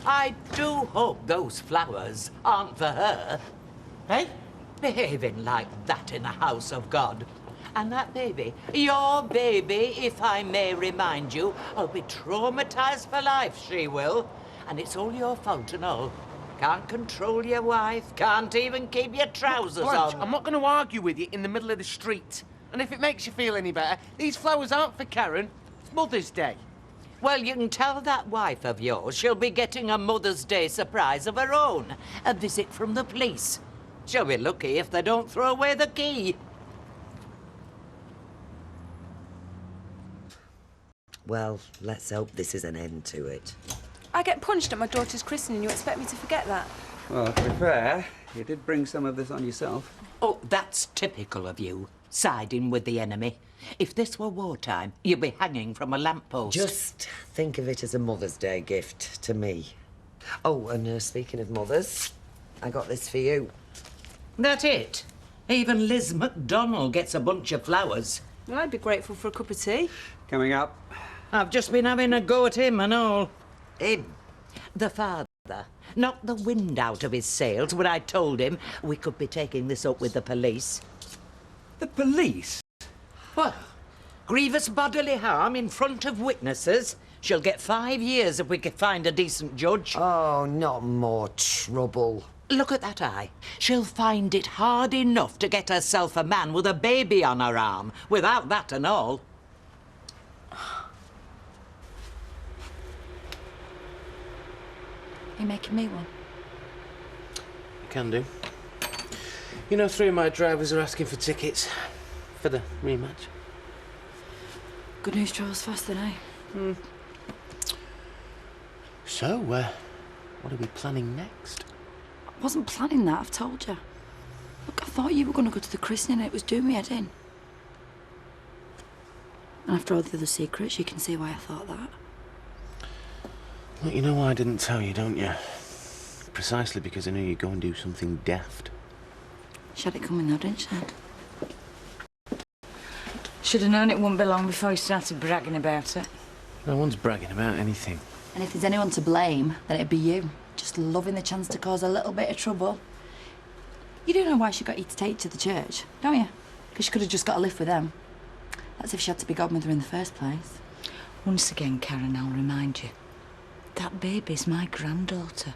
I do hope those flowers aren't for her. Hey? Behaving like that in the house of God. And that baby, your baby, if I may remind you, will be traumatized for life, she will. And it's all your fault and all. Can't control your wife, can't even keep your trousers Blanche, on. I'm not going to argue with you in the middle of the street. And if it makes you feel any better, these flowers aren't for Karen. It's Mother's Day. Well, you can tell that wife of yours she'll be getting a Mother's Day surprise of her own. A visit from the police. She'll be lucky if they don't throw away the key. Well, let's hope this is an end to it. I get punched at my daughter's christening. You expect me to forget that? Well, to be fair, you did bring some of this on yourself. Oh, that's typical of you, siding with the enemy. If this were wartime, you'd be hanging from a lamppost. Just think of it as a Mother's Day gift to me. Oh, and speaking of mothers, I got this for you. That's it? Even Liz McDonnell gets a bunch of flowers. Well, I'd be grateful for a cup of tea. Coming up. I've just been having a go at him and all. Him? The father knocked the wind out of his sails when I told him we could be taking this up with the police. The police? What? Grievous bodily harm in front of witnesses? She'll get 5 years if we can find a decent judge. Oh, not more trouble. Look at that eye. She'll find it hard enough to get herself a man with a baby on her arm, without that and all. Are you making me one? You can do. You know, 3 of my drivers are asking for tickets for the rematch. Good news travels faster than I. So, what are we planning next? I wasn't planning that, I've told you. Look, I thought you were going to go to the christening and it was doing me head in. And after all the other secrets, you can see why I thought that. Well, you know why I didn't tell you, don't you? Precisely because I knew you'd go and do something daft. She had it coming though, didn't she? Should have known it wouldn't be long before you started bragging about it. No one's bragging about anything. And if there's anyone to blame, then it'd be you. Just loving the chance to cause a little bit of trouble. You do know why she got you to take you to the church, don't you? Because she could have just got a lift with them. That's if she had to be godmother in the first place. Once again, Karen, I'll remind you. That baby's my granddaughter.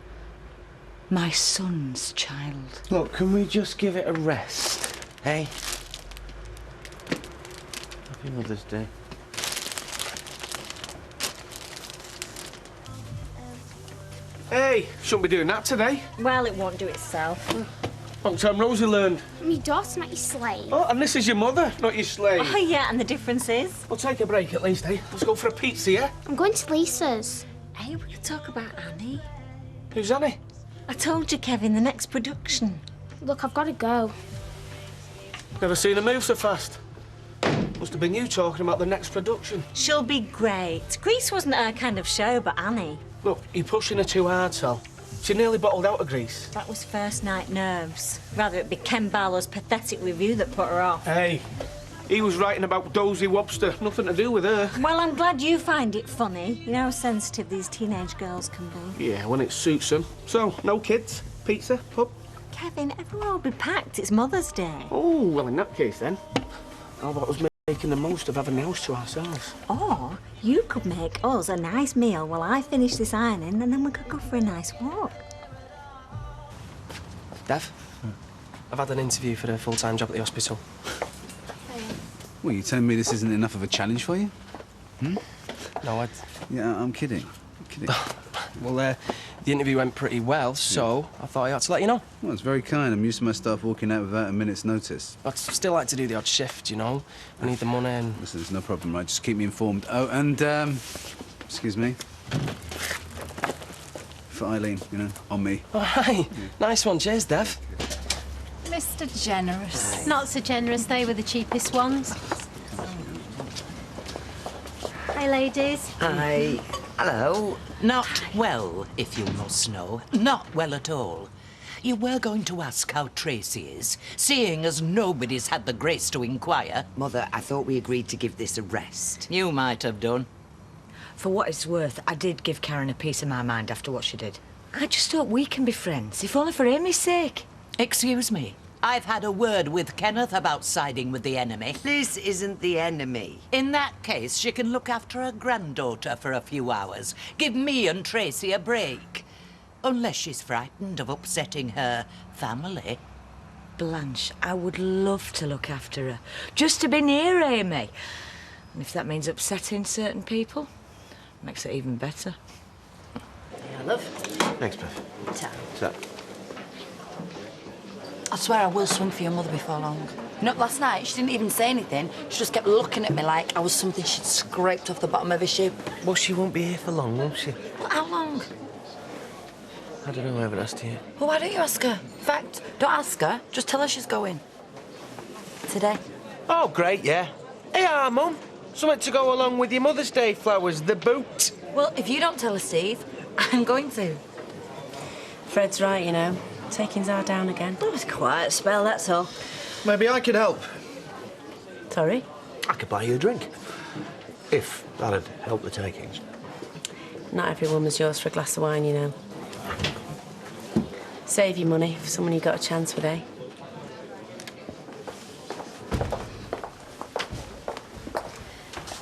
My son's child. Look, can we just give it a rest, hey? Happy Mother's Day. Hey, shouldn't be doing that today. Well, it won't do itself. Long time Rosie learned. My daughter, not your slave. Oh, and this is your mother, not your slave. Oh, yeah, and the difference is? We'll take a break at least, eh? Let's go for a pizza, yeah? I'm going to Lisa's. Hey, we could talk about Annie. Who's Annie? I told you, Kevin, the next production. Look, I've got to go. Never seen her move so fast. Must have been you talking about the next production. She'll be great. Grease wasn't her kind of show, but Annie. Look, you're pushing her too hard, Sal. She nearly bottled out of Grease. That was first night nerves. Rather it be Ken Barlow's pathetic review that put her off. Hey, he was writing about Dozy Wobster. Nothing to do with her. Well, I'm glad you find it funny. You know how sensitive these teenage girls can be. Yeah, when it suits them. So, no kids, pizza, pub. Kevin, everyone will be packed. It's Mother's Day. Oh, well, in that case, then. How about us making the most of having the house to ourselves? Or you could make us a nice meal while I finish this ironing, and then we could go for a nice walk. Dev, I've had an interview for a full-time job at the hospital. Well, you telling me this isn't enough of a challenge for you? No, Yeah, I'm kidding. well, the interview went pretty well, so I thought I had to let you know. Well, it's very kind. I'm used to my staff walking out without a minute's notice. I'd still like to do the odd shift, you know. I need the money and... Listen, there's no problem, right? Just keep me informed. Oh, and, excuse me. For Eileen, you know, on me. Oh, hi. Yeah. Nice one. Cheers, Dev. Mr. Generous. Not so generous, they were the cheapest ones. Hi, ladies. Hi. Hello. Not well, if you must know. Not well at all. You were going to ask how Tracy is, seeing as nobody's had the grace to inquire. Mother, I thought we agreed to give this a rest. You might have done. For what it's worth, I did give Karen a piece of my mind after what she did. I just hope we can be friends, if only for Amy's sake. Excuse me. I've had a word with Kenneth about siding with the enemy. This isn't the enemy. In that case, she can look after her granddaughter for a few hours. Give me and Tracy a break. Unless she's frightened of upsetting her family. Blanche, I would love to look after her. Just to be near Amy. And if that means upsetting certain people, makes it even better. Yeah, love. Thanks, Bev. Ta. Ta. I swear I will swing for your mother before long. You know, last night, she didn't even say anything. She just kept looking at me like I was something she'd scraped off the bottom of her shoe. Well, she won't be here for long, will she? How long? I don't know, I haven't asked her yet. Well, why don't you ask her? In fact, don't ask her. Just tell her she's going. Today. Oh, great, yeah. Hey, Mum. Something to go along with your Mother's Day flowers, the boot. Well, if you don't tell her, Steve, I'm going to. Fred's right, you know. Takings are down again. Oh, it's a quiet spell, that's all. Maybe I could help. Sorry? I could buy you a drink. If that'd help the takings. Not every woman's yours for a glass of wine, you know. Save your money for someone you got a chance with, eh?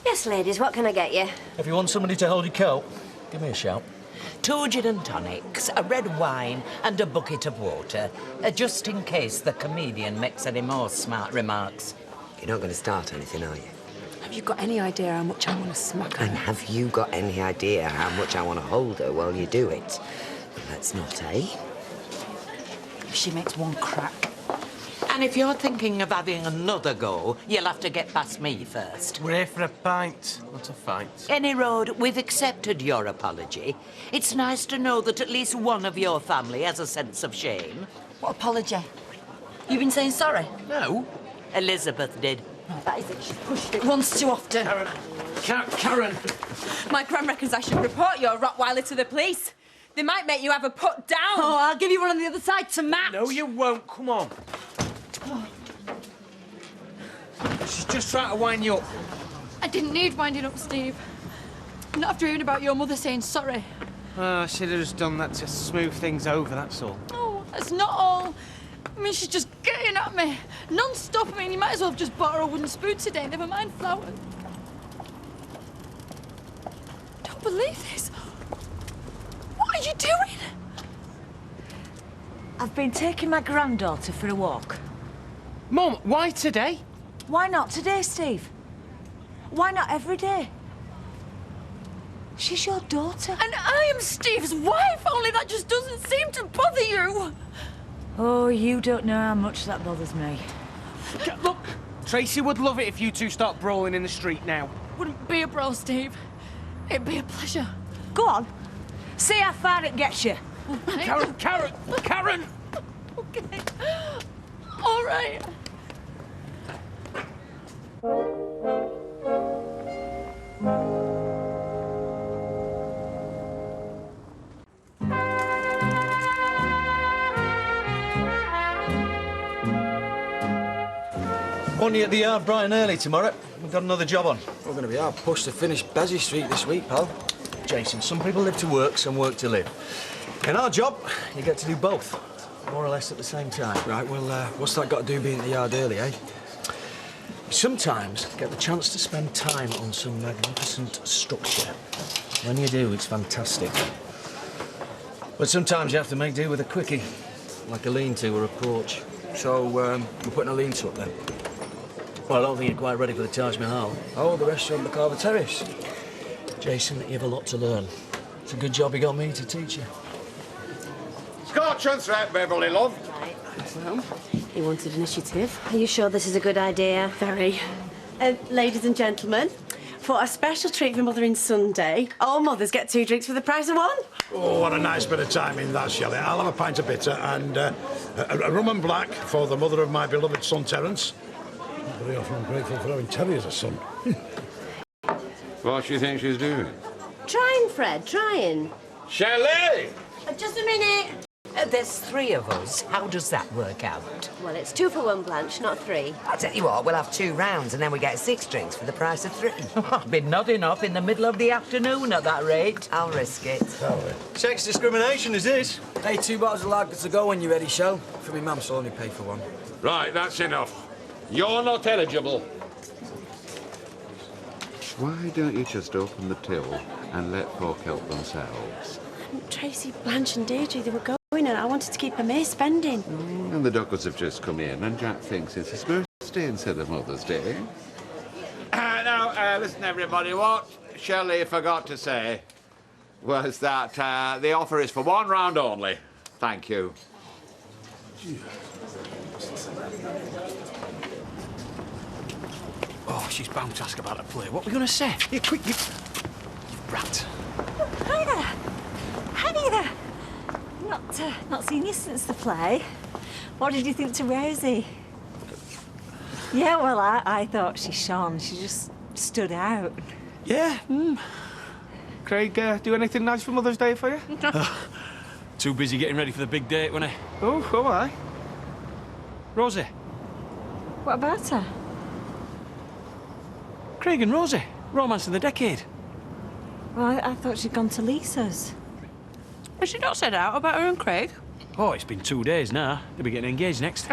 Yes, ladies, what can I get you? If you want somebody to hold your coat, give me a shout. 2 gin and tonics, a red wine, and a bucket of water, just in case the comedian makes any more smart remarks. You're not going to start anything, are you? Have you got any idea how much I want to smack her? And have you got any idea how much I want to hold her while you do it? Let's not, eh? If she makes one crack. And if you're thinking of having another go, you'll have to get past me first. We're here for a pint, not a fight. Any road, we've accepted your apology. It's nice to know that at least one of your family has a sense of shame. What apology? You've been saying sorry? No. Elizabeth did. Oh, that is it. She's pushed it once too often. Karen! My gran reckons I should report your Rottweiler to the police. They might make you have her put down. Oh, I'll give you one on the other side to match. No, you won't. Come on. She's just trying to wind you up. I didn't need winding up, Steve. Not after hearing about your mother saying sorry. I should have just done that to smooth things over, that's all. Oh, that's not all. I mean, she's just getting at me. Non-stop. I mean, you might as well have just bought her a wooden spoon today, never mind flowers. Don't believe this. What are you doing? I've been taking my granddaughter for a walk. Mum, why today? Why not today, Steve? Why not every day? She's your daughter. And I am Steve's wife, only that just doesn't seem to bother you. Oh, you don't know how much that bothers me. Look, Tracy would love it if you two start brawling in the street now. Wouldn't be a brawl, Steve. It'd be a pleasure. Go on. See how far it gets you. Karen! Okay. All right. Want you at the yard bright and early tomorrow. We've got another job on. We're going to be hard pushed to finish Bezzy Street this week, pal. Jason, some people live to work, some work to live. In our job, you get to do both, more or less at the same time. Right, well, what's that got to do being at the yard early, eh? You sometimes get the chance to spend time on some magnificent structure. When you do, it's fantastic. But sometimes you have to make do with a quickie, like a lean-to or a porch. So, we're putting a lean-to up then. Well, I don't think you're quite ready for the Taj Mahal. Oh, the restaurant, the Carver Terrace. Jason, you have a lot to learn. It's a good job you got me to teach you. Scotch and threat, Beverly, love. Right. Well, he wanted initiative. Are you sure this is a good idea? Very. Ladies and gentlemen, for a special treat for Mothering Sunday, all mothers get 2 drinks for the price of 1. Oh, what a nice bit of timing that, Shelley. I'll have a pint of bitter and a rum and black for the mother of my beloved son, Terence. Not very often I'm grateful for having Terry as a son. What do you think she's doing? Trying, Fred, trying. Shelley! Just a minute. There's 3 of us. How does that work out? Well, it's 2 for 1, Blanche, not 3. I tell you what, we'll have 2 rounds and then we get 6 drinks for the price of 3. I've been nodding off in the middle of the afternoon at that rate. I'll risk it. Sex discrimination is this. Hey, 2 bottles of lager to go when you're ready, Shell. For me, mum, so I'll only pay for 1. Right, that's enough. You're not eligible. Why don't you just open the till and let folk help themselves? Tracy, Blanche and Deirdre, they were going and I wanted to keep her May spending. And the Duckers have just come in and Jack thinks it's his birthday instead of Mother's Day. Now, listen, everybody, what Shelley forgot to say was that the offer is for 1 round only. Thank you. Oh, she's bound to ask about the play. What are we going to say? Here, quick, you rat. Hi there. Hi there. Not seen you since the play. What did you think to Rosie? Yeah, well, I thought she shone. She just stood out. Yeah. Craig, do anything nice for Mother's Day for you? Too busy getting ready for the big date, wasn't he? Oh, I. Rosie. What about her? Craig and Rosie. Romance of the decade. Well, I thought she'd gone to Lisa's. Has she not said out about her and Craig? Oh, it's been 2 days now. They'll be getting engaged next.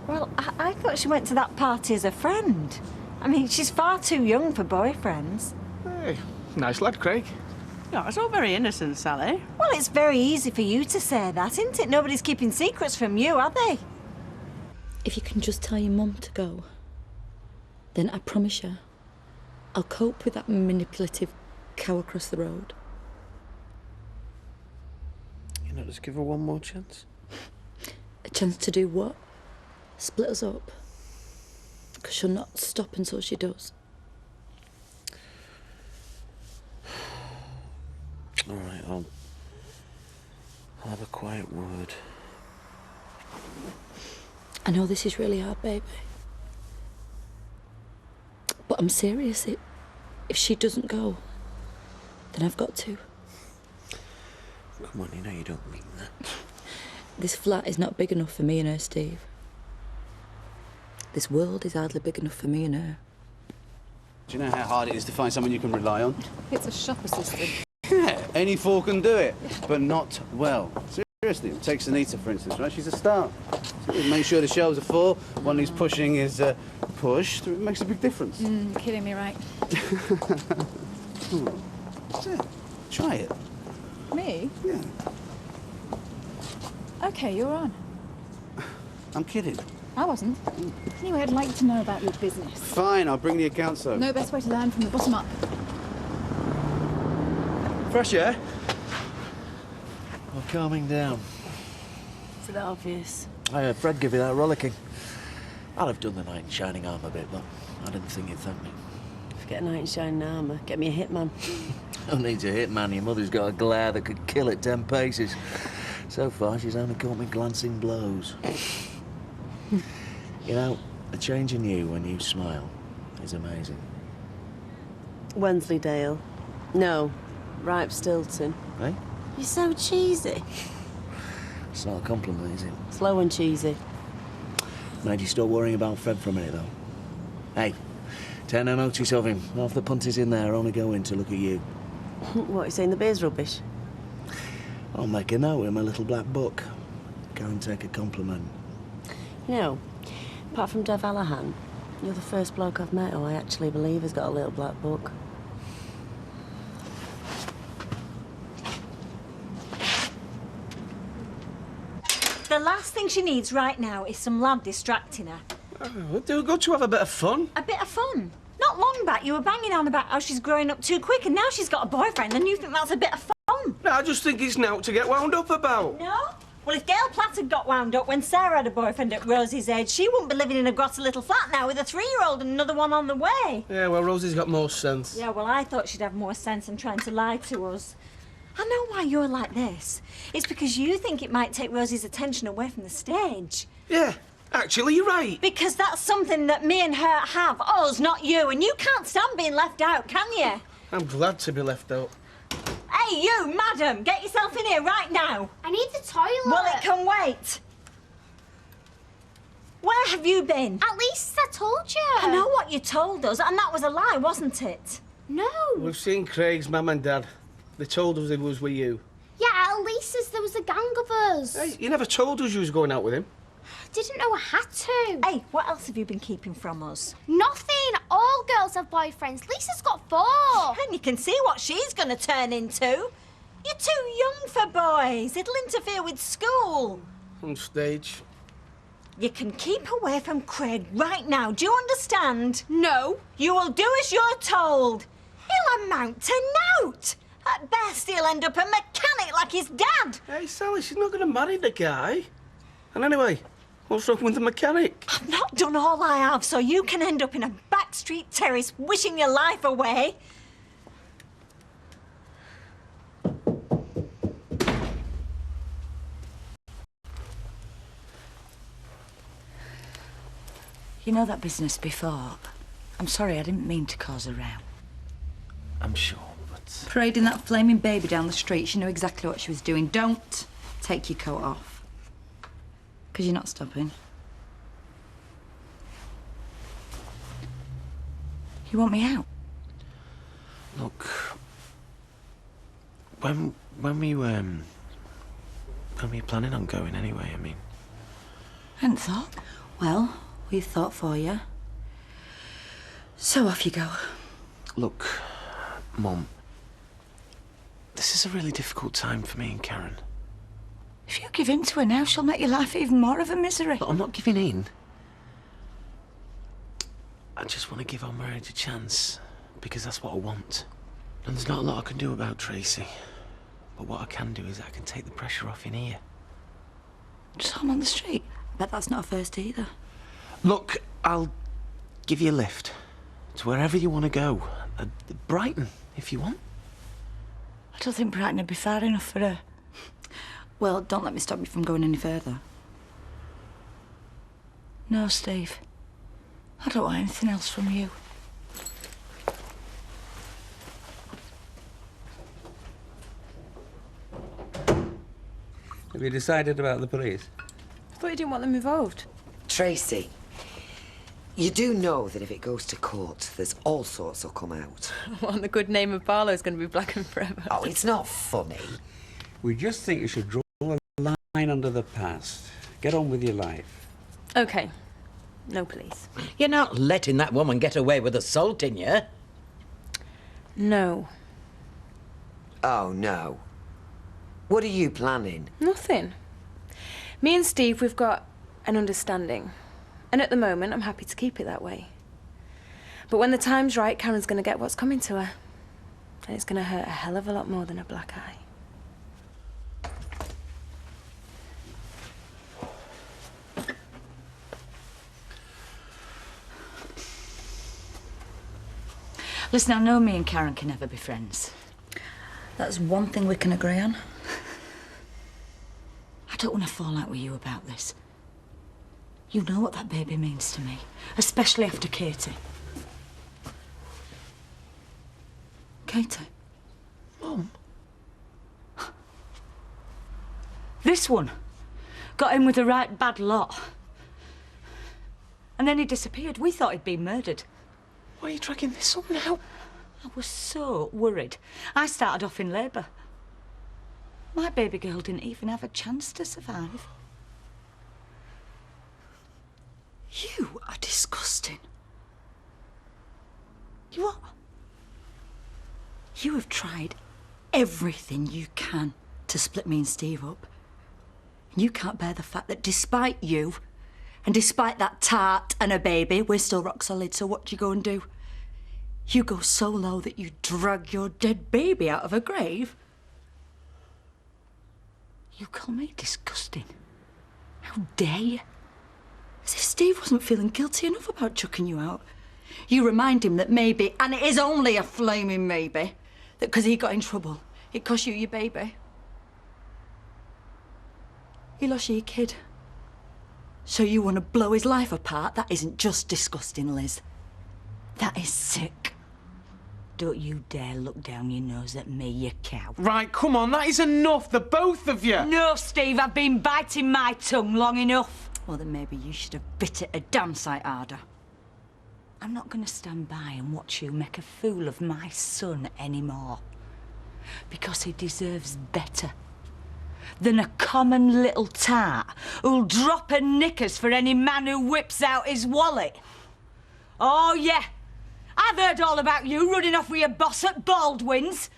Well, I thought she went to that party as a friend. I mean, she's far too young for boyfriends. Hey, nice lad, Craig. No, it's all very innocent, Sally. Well, it's very easy for you to say that, isn't it? Nobody's keeping secrets from you, are they? If you can just tell your mum to go, then I promise you, I'll cope with that manipulative cow across the road. You know, just give her one more chance. A chance to do what? Split us up? Because she'll not stop until she does. All right, I'll have a quiet word. I know this is really hard, baby. But I'm serious. If she doesn't go, then I've got to. Come on, you know you don't mean that. This flat is not big enough for me and her, Steve. This world is hardly big enough for me and her. Do you know how hard it is to find someone you can rely on? It's a shop assistant. Yeah, any fool can do it, but not well. Seriously, take Anita, for instance, right? She's a star. Make sure the shelves are full. One who's pushing is pushed. It makes a big difference. You're kidding me, right? Try it. Me? Yeah. OK, you're on. I'm kidding. I wasn't. Anyway, I'd like to know about your business. Fine, I'll bring the accounts over. No best way to learn from the bottom up. Fresh air? Well, calming down. Is it obvious? I heard Fred give you that rollicking. I'd have done the knight in shining armour bit, but I didn't think you'd thank me. Forget a knight in shining armour. Get me a hitman. Who needs a hitman? Your mother's got a glare that could kill at 10 paces. So far, she's only caught me glancing blows. You know, the change in you when you smile is amazing. Wensleydale. No, Ripe Stilton. Eh? You're so cheesy. It's not a compliment, is it? Slow and cheesy. Made you stop worrying about Fred for a minute, though. Hey, take no notice of him. Half the punters in there only go in to look at you. What, you saying the beer's rubbish? I'll make a note in my little black book. Go and take a compliment. You know, apart from Dev Allahan, you're the first bloke I've met who I actually believe has got a little black book. The last thing she needs right now is some lad distracting her. Do go to have a bit of fun. A bit of fun. Not long back, you were banging on about how she's growing up too quick, and now she's got a boyfriend, and you think that's a bit of fun. No, I just think it's now to get wound up about. No? Well, if Gail Platt had got wound up when Sarah had a boyfriend at Rosie's age, she wouldn't be living in a grotty little flat now with a 3-year-old and another one on the way. Yeah, well, Rosie's got more sense. Yeah, well, I thought she'd have more sense than trying to lie to us. I know why you're like this. It's because you think it might take Rosie's attention away from the stage. Yeah, actually, you're right. Because that's something that me and her have, us, not you, and you can't stand being left out, can you? I'm glad to be left out. Hey, you, madam! Get yourself in here right now! I need the toilet. Well, it can wait. Where have you been? At least I told you. I know what you told us, and that was a lie, wasn't it? No. We've seen Craig's mum and dad. They told us he was with you. Yeah, at least there was a gang of us. Hey, you never told us you was going out with him. Didn't know I had to. Hey, what else have you been keeping from us? Nothing. All girls have boyfriends. Lisa's got 4. And you can see what she's going to turn into. You're too young for boys. It'll interfere with school. On stage. You can keep away from Craig right now. Do you understand? No. You will do as you're told. He'll amount to naught. At best, he'll end up a mechanic like his dad. Hey, Sally, she's not going to marry the guy. And anyway, what's wrong with the mechanic? I've not done all I have, so you can end up in a backstreet terrace wishing your life away. You know that business before? I'm sorry, I didn't mean to cause a row. I'm sure, but... Parading that flaming baby down the street, she knew exactly what she was doing. Don't take your coat off. Because you're not stopping. You want me out? Look... When were you planning on going anyway, I mean? I hadn't thought. Well, we've thought for you. So off you go. Look, Mum, this is a really difficult time for me and Karen. If you give in to her now, she'll make your life even more of a misery. Look, I'm not giving in. I just want to give our marriage a chance, because that's what I want. And there's not a lot I can do about Tracy. But what I can do is I can take the pressure off in here. Just home on the street. I bet that's not a first either. Look, I'll give you a lift to wherever you want to go. Brighton, if you want. I don't think Brighton would be far enough for her. Well, don't let me stop you from going any further. No, Steve. I don't want anything else from you. Have you decided about the police? I thought you didn't want them involved. Tracy, you do know that if it goes to court, there's all sorts will come out. Well, and the good name of Barlow's going to be blackened forever. Oh, it's not funny. We just think you should draw a line under the past. Get on with your life. OK. No police. You're not letting that woman get away with assaulting you. No. Oh, no. What are you planning? Nothing. Me and Steve, we've got an understanding. And at the moment, I'm happy to keep it that way. But when the time's right, Karen's going to get what's coming to her. And it's going to hurt a hell of a lot more than a black eye. Listen, I know me and Karen can never be friends. That's one thing we can agree on. I don't want to fall out with you about this. You know what that baby means to me, especially after Katie. Katie? Mum? This one got in with the right bad lot. And then he disappeared. We thought he'd been murdered. Why are you dragging this up now? I was so worried. I started off in labour. My baby girl didn't even have a chance to survive. You are disgusting. You are. You have tried everything you can to split me and Steve up. And you can't bear the fact that despite you, and despite that tart and a baby, we're still rock solid, so what do you go and do? You go so low that you drag your dead baby out of a grave? You call me disgusting? How dare you? As if Steve wasn't feeling guilty enough about chucking you out. You remind him that maybe, and it is only a flaming maybe, that because he got in trouble, it cost you your baby. He lost you your kid. So you want to blow his life apart? That isn't just disgusting, Liz. That is sick. Don't you dare look down your nose at me, you cow. Right, come on, that is enough, the both of you. No, Steve, I've been biting my tongue long enough. Well, then maybe you should have bit it a damn sight harder. I'm not going to stand by and watch you make a fool of my son anymore. Because he deserves better than a common little tart who'll drop her knickers for any man who whips out his wallet. Oh, yeah. I've heard all about you running off with your boss at Baldwin's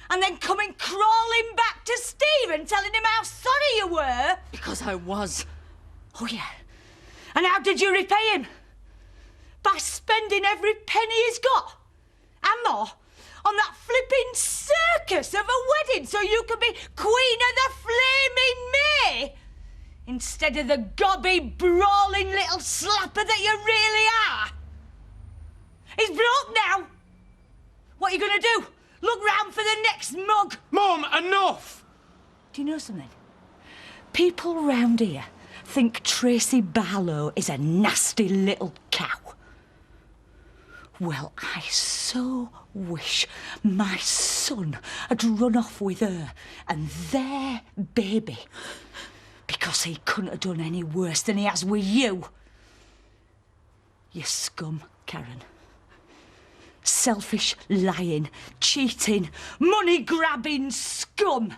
and then coming crawling back to Steve and telling him how sorry you were. Because I was. Oh, yeah. And how did you repay him? By spending every penny he's got. And more. On that flipping circus of a wedding so you could be Queen of the Flaming May. Instead of the gobby, brawling little slapper that you really are. He's broke now. What are you going to do? Look round for the next mug? Mum, enough! Do you know something? People round here think Tracy Barlow is a nasty little cow. Well, I so wish my son had run off with her and their baby. Because he couldn't have done any worse than he has with you. You scum, Karen. Selfish, lying, cheating, money-grabbing scum.